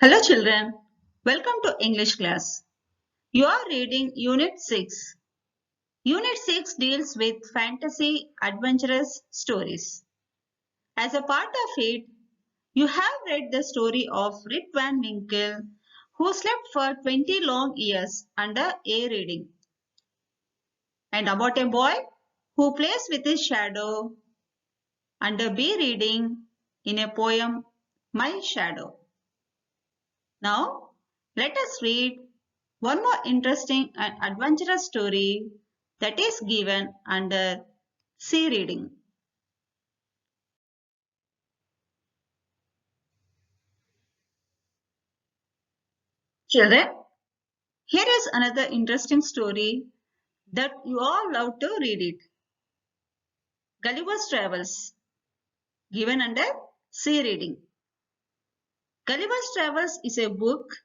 Hello children, welcome to English class. You are reading Unit 6. Unit 6 deals with fantasy adventurous stories. As a part of it, you have read the story of Rip Van Winkle who slept for 20 long years under A reading, and about a boy who plays with his shadow under B reading in a poem My Shadow. Now, let us read one more interesting and adventurous story that is given under C reading. Children, here is another interesting story that you all love to read it. Gulliver's Travels, given under C reading. Gulliver's Travels is a book.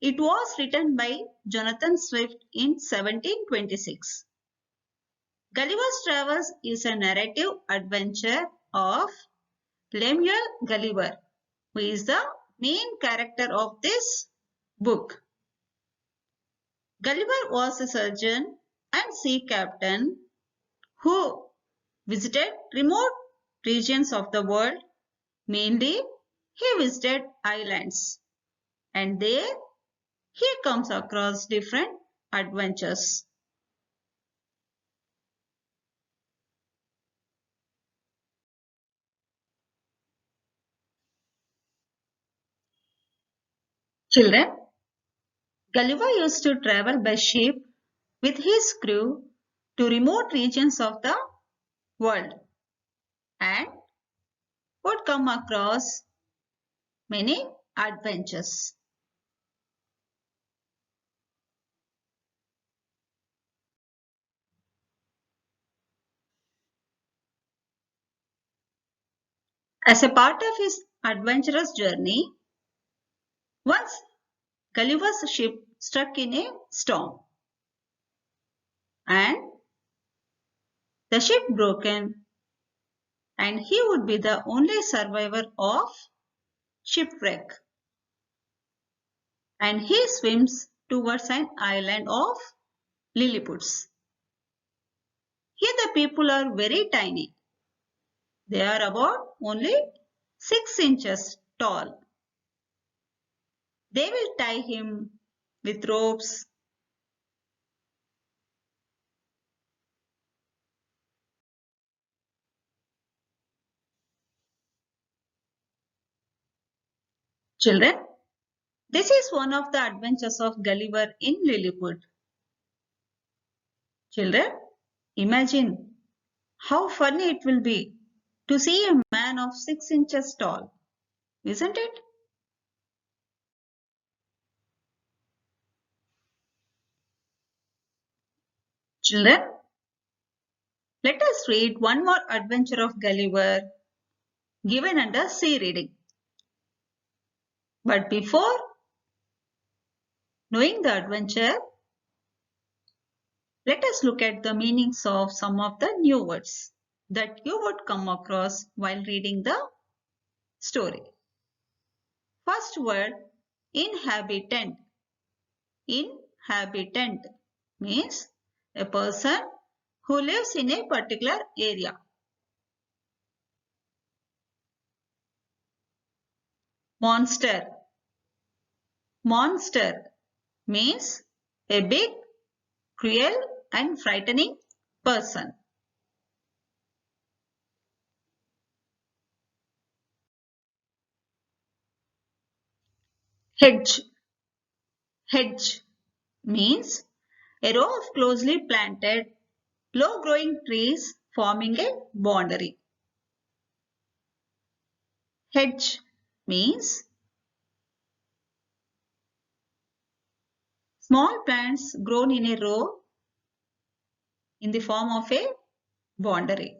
It was written by Jonathan Swift in 1726. Gulliver's Travels is a narrative adventure of Lemuel Gulliver, who is the main character of this book. Gulliver was a surgeon and sea captain who visited remote regions of the world. Mainly, he visited islands, and there he comes across different adventures. Children, Gulliver used to travel by ship with his crew to remote regions of the world and would come across many adventures. As a part of his adventurous journey, once Gulliver's ship struck in a storm and the ship broken, and he would be the only survivor of shipwreck, and he swims towards an island of Lilliputs. Here the people are very tiny. They are about only 6 inches tall. They will tie him with ropes. Children, this is one of the adventures of Gulliver in Lilliput. Children, imagine how funny it will be to see a man of 6 inches tall, isn't it? Children, let us read one more adventure of Gulliver given under C reading. But before knowing the adventure, let us look at the meanings of some of the new words that you would come across while reading the story. First word, inhabitant. Inhabitant means a person who lives in a particular area. Monster. Monster means a big, cruel and frightening person. Hedge. Hedge means a row of closely planted, low-growing trees forming a boundary. Hedge means small plants grown in a row in the form of a boundary.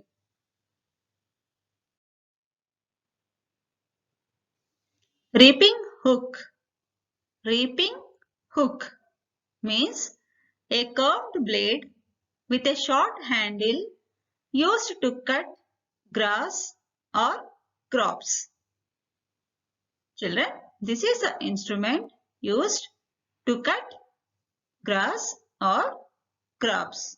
Reaping hook. Reaping hook means a curved blade with a short handle used to cut grass or crops. Children, This is the instrument used to cut grass or crops.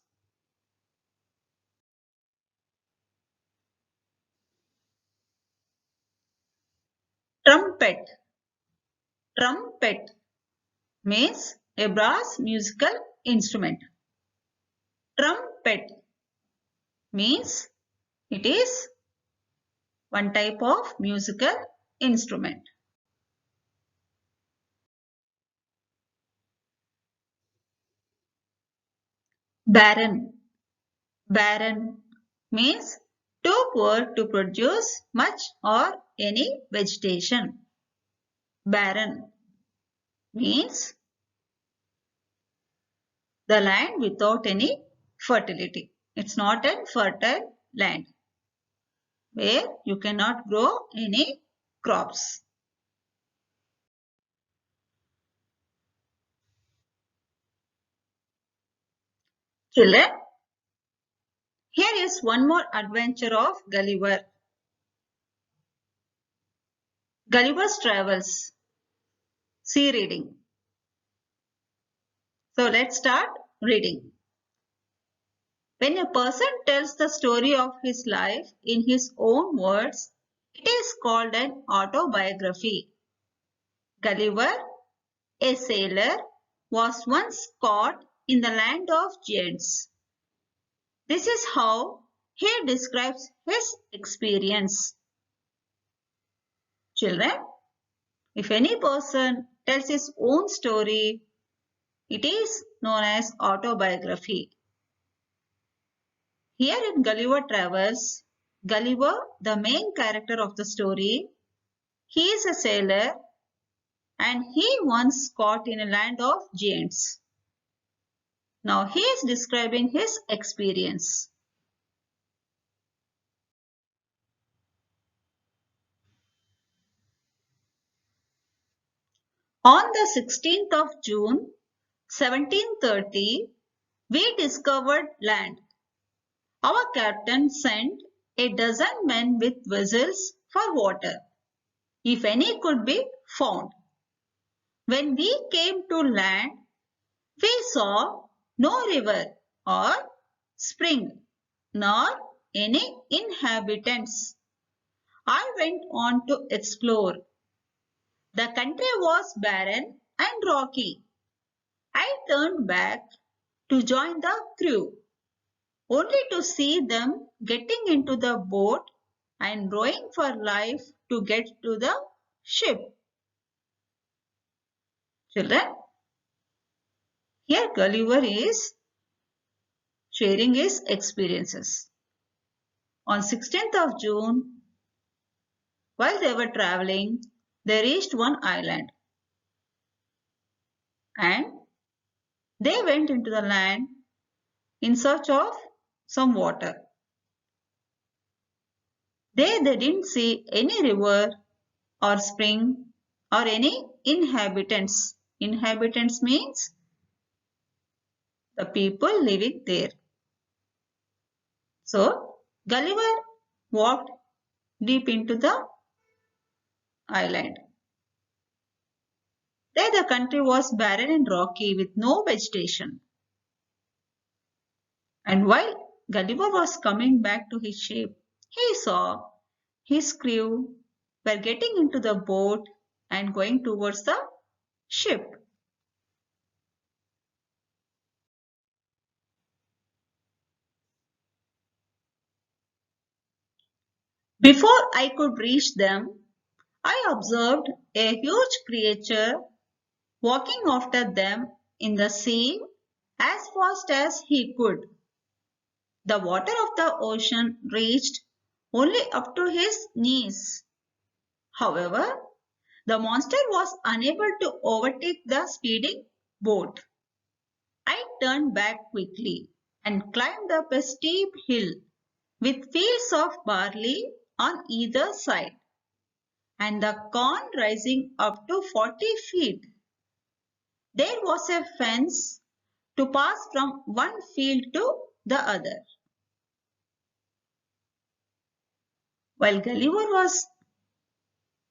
Trumpet. Trumpet means a brass musical instrument. Trumpet means it is one type of musical instrument. Barren. Barren means too poor to produce much or any vegetation. Barren means the land without any fertility. It's not a fertile land where you cannot grow any crops. Children, here is one more adventure of Gulliver. Gulliver's Travels. See reading. So let's start reading. When a person tells the story of his life in his own words, it is called an autobiography. Gulliver, a sailor, was once caught in the land of giants. This is how he describes his experience. Children, if any person tells his own story, it is known as autobiography. Here in Gulliver Travels, Gulliver, the main character of the story, he is a sailor and he once caught in a land of giants. Now he is describing his experience. On the 16th of June, 1730, we discovered land. Our captain sent a dozen men with vessels for water, if any could be found. When we came to land, we saw no river or spring, nor any inhabitants. I went on to explore. The country was barren and rocky. I turned back to join the crew, only to see them getting into the boat and rowing for life to get to the ship. Children, here Gulliver is sharing his experiences. On 16th of June, while they were traveling, they reached one island and they went into the land in search of some water. They didn't see any river or spring or any inhabitants. Inhabitants means the people living there. So Gulliver walked deep into the island. There the country was barren and rocky with no vegetation. And while Gulliver was coming back to his ship, he saw his crew were getting into the boat and going towards the ship. Before I could reach them, I observed a huge creature walking after them in the sea as fast as he could. The water of the ocean reached only up to his knees. However, the monster was unable to overtake the speeding boat. I turned back quickly and climbed up a steep hill with fields of barley on either side and the corn rising up to 40 feet. There was a fence to pass from one field to the other. While Gulliver was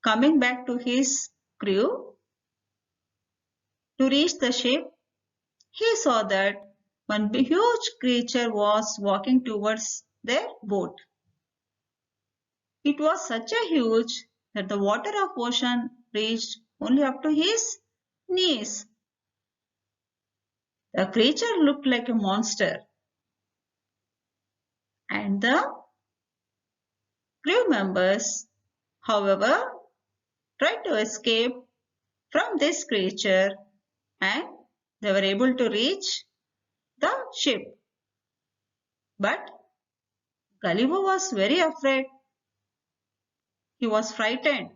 coming back to his crew to reach the ship, he saw that one huge creature was walking towards their boat. It was such a huge that the water of ocean reached only up to his knees. The creature looked like a monster, and the crew members, however, tried to escape from this creature and they were able to reach the ship. But Gulliver was very afraid. He was frightened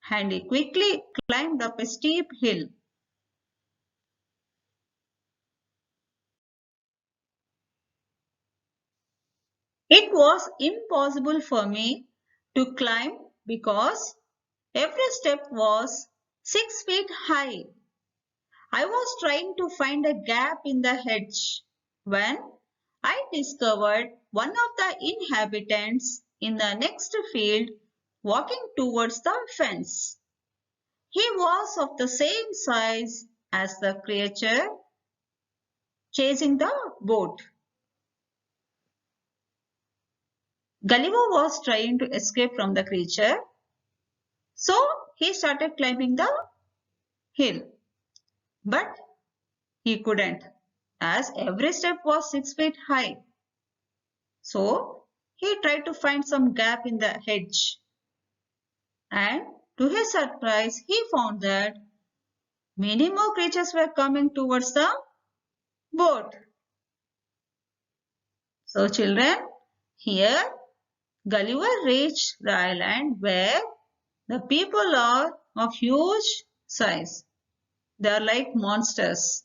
and he quickly climbed up a steep hill. It was impossible for me to climb because every step was 6 feet high. I was trying to find a gap in the hedge when I discovered one of the inhabitants in the next field walking towards the fence. He was of the same size as the creature chasing the boat. Gulliver was trying to escape from the creature, so he started climbing the hill. But he couldn't, as every step was 6 feet high. So he tried to find some gap in the hedge. And to his surprise, he found that many more creatures were coming towards the boat. So children, here Gulliver reached the island where the people are of huge size. They are like monsters.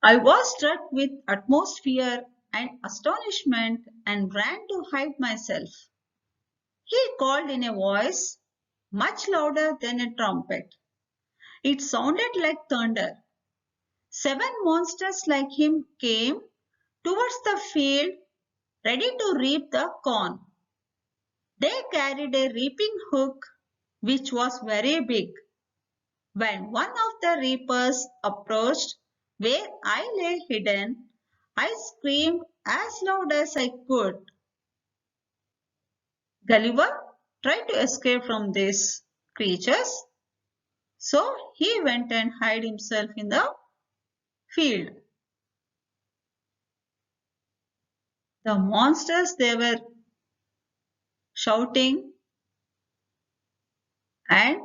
I was struck with utmost fear and astonishment and ran to hide myself. He called in a voice much louder than a trumpet. It sounded like thunder. 7 monsters like him came towards the field ready to reap the corn. They carried a reaping hook which was very big. When one of the reapers approached where I lay hidden, I screamed as loud as I could. Gulliver tried to escape from these creatures, so he went and hid himself in the field. The monsters they were shouting and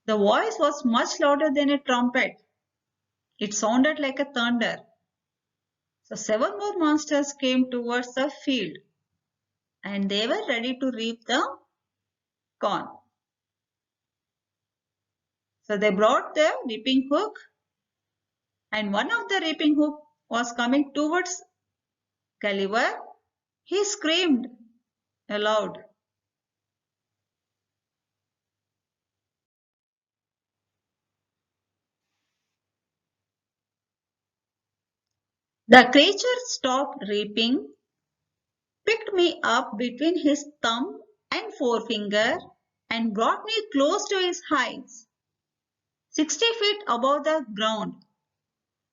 the voice was much louder than a trumpet. It sounded like a thunder. So 7 more monsters came towards the field and they were ready to reap the corn. So they brought the reaping hook and one of the reaping hook was coming towards Gulliver. He screamed aloud. The creature stopped reaping, picked me up between his thumb and forefinger and brought me close to his heights, 60 feet above the ground.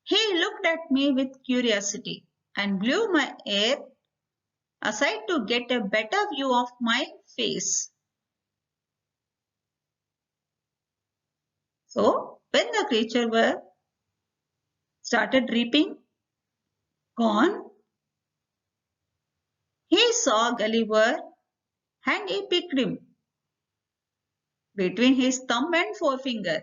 He looked at me with curiosity and blew my hair aside to get a better view of my face. So, when the creature started reaping corn, he saw Gulliver and he picked him between his thumb and forefinger.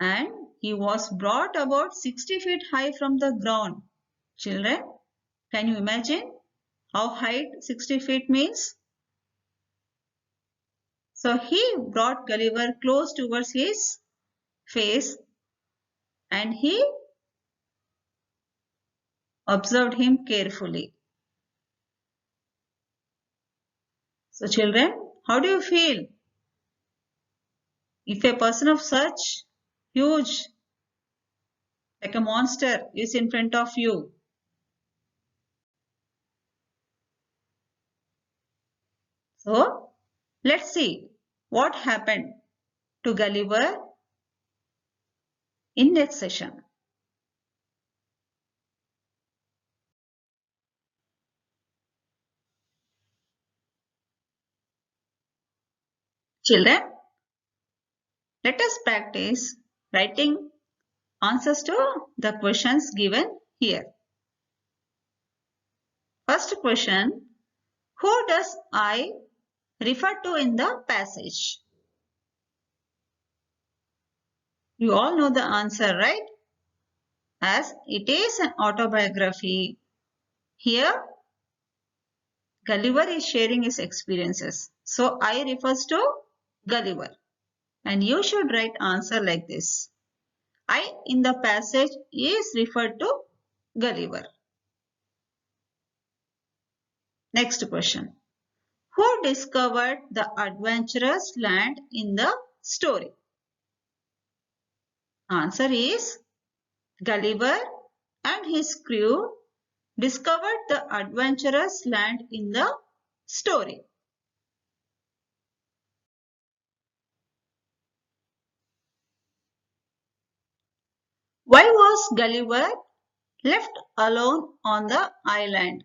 And he was brought about 60 feet high from the ground. Children, can you imagine how high 60 feet means? So he brought Gulliver close towards his face and he observed him carefully. So children, how do you feel if a person of such huge like a monster is in front of you. So, let's see what happened to Gulliver in next session. Children, let us practice writing answers to the questions given here. First question, who does I refer to in the passage? You all know the answer, right? As it is an autobiography. Here, Gulliver is sharing his experiences. So, I refers to Gulliver. And you should write answer like this. I in the passage is referred to Gulliver. Next question. Who discovered the adventurous land in the story? Answer is Gulliver and his crew discovered the adventurous land in the story. Why was Gulliver left alone on the island?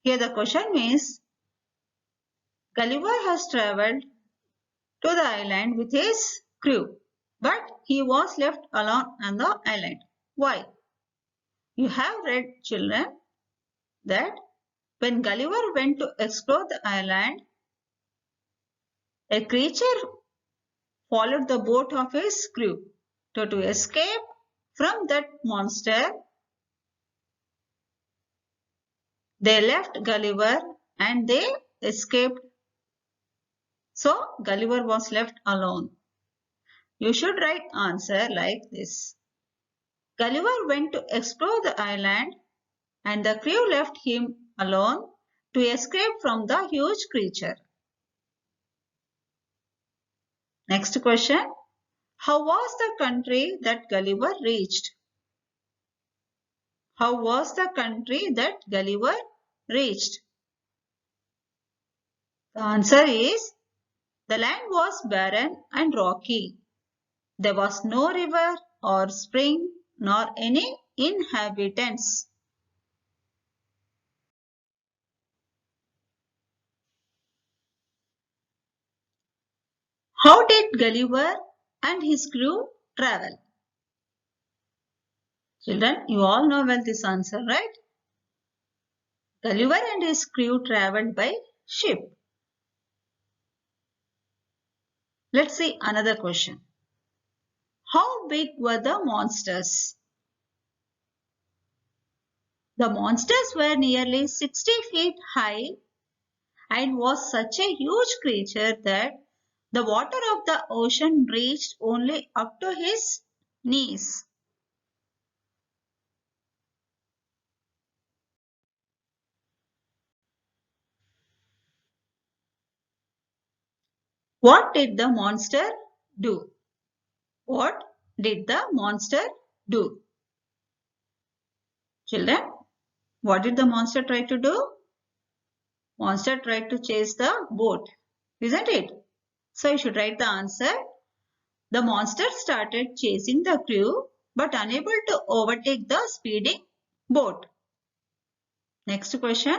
Here the question means Gulliver has travelled to the island with his crew, but he was left alone on the island. Why? You have read, children, that when Gulliver went to explore the island, a creature followed the boat of his crew. So to escape from that monster, they left Gulliver and they escaped. So Gulliver was left alone. You should write answer like this. Gulliver went to explore the island and the crew left him alone to escape from the huge creature. Next question. How was the country that Gulliver reached? How was the country that Gulliver reached? The answer is the land was barren and rocky. There was no river or spring nor any inhabitants. How did Gulliver and his crew travel? Children, you all know well this answer, right? Gulliver and his crew traveled by ship. Let's see another question. How big were the monsters? The monsters were nearly 60 feet high and was such a huge creature that the water of the ocean reached only up to his knees. What did the monster do? What did the monster do? Children, what did the monster try to do? Monster tried to chase the boat, isn't it? So you should write the answer. The monster started chasing the crew but unable to overtake the speeding boat. Next question.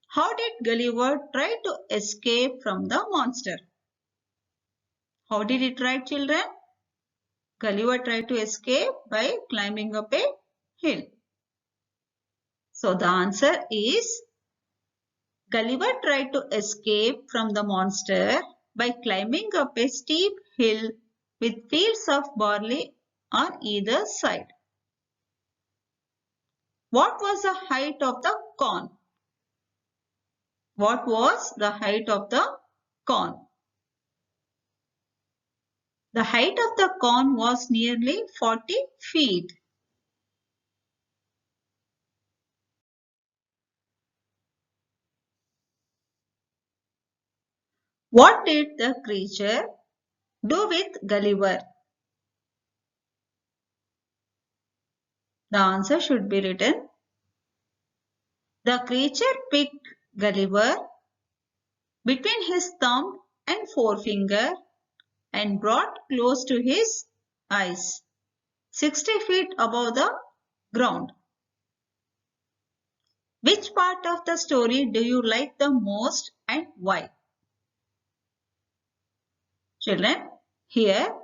How did Gulliver try to escape from the monster? How did he try, children? Gulliver tried to escape by climbing up a hill. So the answer is Gulliver tried to escape from the monster by climbing up a steep hill with fields of barley on either side. What was the height of the corn? What was the height of the corn? The height of the corn was nearly 40 feet. What did the creature do with Gulliver? The answer should be written. The creature picked Gulliver between his thumb and forefinger and brought close to his eyes, 60 feet above the ground. Which part of the story do you like the most and why? Children, here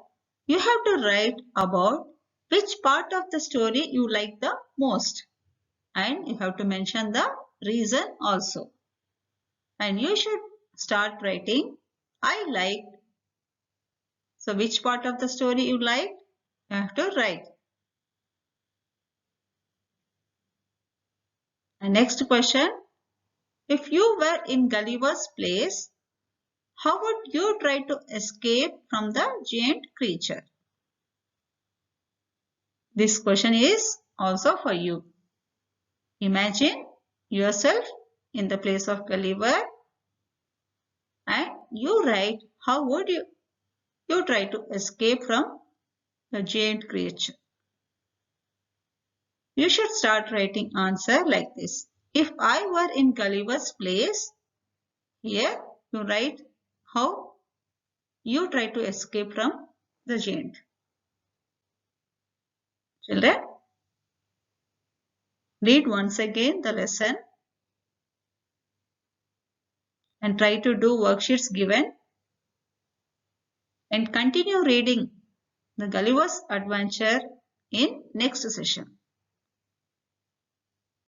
you have to write about which part of the story you like the most, and you have to mention the reason also. And you should start writing, I liked. So which part of the story you liked? You have to write. And next question, if you were in Gulliver's place, how would you try to escape from the giant creature? This question is also for you. Imagine yourself in the place of Gulliver and you write how would you try to escape from the giant creature. You should start writing answer like this. If I were in Gulliver's place, here you write how you try to escape from the giant. Children, read once again the lesson and try to do worksheets given and continue reading the Gulliver's Adventure in next session.